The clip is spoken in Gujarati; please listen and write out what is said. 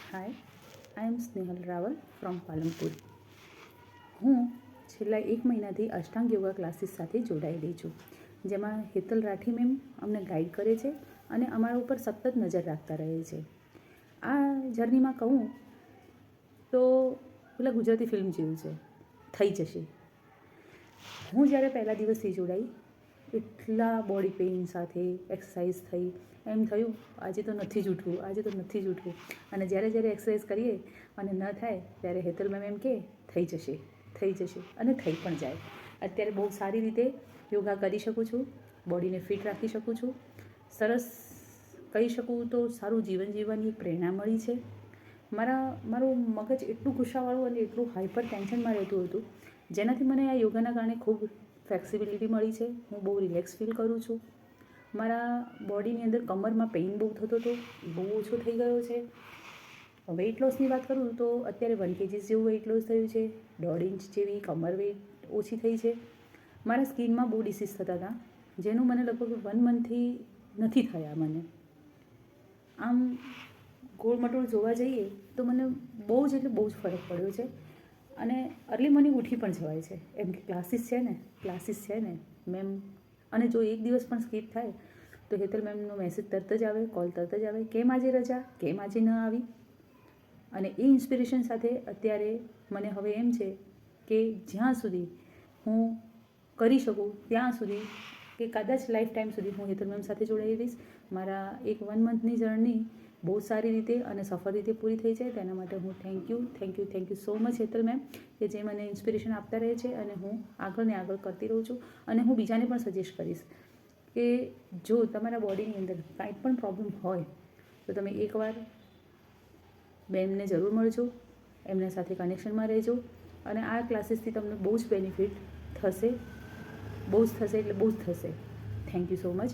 હાય, આઈ એમ સ્નેહલ રાવલ ફ્રોમ પાલનપુર. હું છેલ્લા 1 મહિનાથી અષ્ટાંગ યોગા ક્લાસીસ સાથે જોડાયેલી છું, જેમાં હેતલ રાઠી મેમ અમને ગાઈડ કરે છે અને અમારા ઉપર સતત નજર રાખતા રહે છે. આ જર્નીમાં કહું તો પેલા ગુજરાતી ફિલ્મ જેવું છે, થઈ જશે. હું જ્યારે પહેલા દિવસથી જોડાઈ, એટલા બોડી પેઇન સાથે એક્સરસાઇઝ થઈ, એમ થયું આજે તો નથી જ ઉઠવું, આજે તો નથી જ ઉઠવું. અને જ્યારે જ્યારે એક્સરસાઇઝ કરીએ અને ન થાય ત્યારે હેતલ મેમ એમ કે થઈ જશે, થઈ જશે, અને થઈ પણ જાય. અત્યારે બહુ સારી રીતે યોગા કરી શકું છું, બોડીને ફિટ રાખી શકું છું. સરસ કહી શકું તો સારું જીવન જીવવાની પ્રેરણા મળી છે. મારું મગજ એટલું ગુસ્સાવાળું અને એટલું હાઈપર ટેન્શનમાં રહેતું હતું, જેનાથી મને આ યોગાના કારણે ખૂબ ફ્લેક્સિબિલિટી મળી છે. હું બહુ રિલેક્સ ફીલ કરું છું. મારા બોડીની અંદર કમરમાં પેઇન બહુ થતો હતો, એ બહુ ઓછો થઈ ગયો છે. વેઇટ લોસની વાત કરું તો અત્યારે 1 kg જેવું વેઇટ લોસ થયું છે. 1.5 ઇંચ જેવી કમર વેઇટ ઓછી થઈ છે. મારા સ્કિનમાં બહુ ડિસીઝ થતા હતા, જેનું મને લગભગ 1 મંથથી નથી થયા મને. આમ ગોળમટોળ જોવા જઈએ તો મને બહુ જ એટલે બહુ જ ફરક પડ્યો છે. અને અર્લી મોર્નિંગ ઉઠી પણ જવાય છે, એમ કે ક્લાસીસ છે ને મેમ. અને જો એક દિવસ પણ સ્કીપ થાય તો હેતલ મેમનો મેસેજ તરત જ આવે, કોલ તરત જ આવે, કેમ આજે રજા, કેમ આજે ન આવી. અને એ ઇન્સ્પિરેશન સાથે અત્યારે મને હવે એમ છે કે જ્યાં સુધી હું કરી શકું ત્યાં સુધી, કે કદાચ લાઈફ ટાઈમ સુધી હું હેતલ મેમ સાથે જોડાઈ રહીશ. મારા એક 1 મંથની જર્ની બહુ સારી રીતે અને સફળ રીતે પૂરી થઈ જાય, તેના માટે હું thank you so much Hetal ma'am, કે જે મને ઇન્સ્પિરેશન આપતા રહે છે અને હું આગળ ને આગળ કરતી રહું છું. અને હું બીજાને પણ સજેસ્ટ કરીશ કે જો તમારા બોડીની અંદર કાંઈ પણ પ્રોબ્લેમ હોય તો તમે એકવાર બેનને જરૂર મળજો, એમના સાથે કનેક્શનમાં રહેજો. અને આ ક્લાસીસથી તમને બહુ જ બેનિફિટ થશે, બહુ જ થશે એટલે બહુ જ થશે. Thank you so much.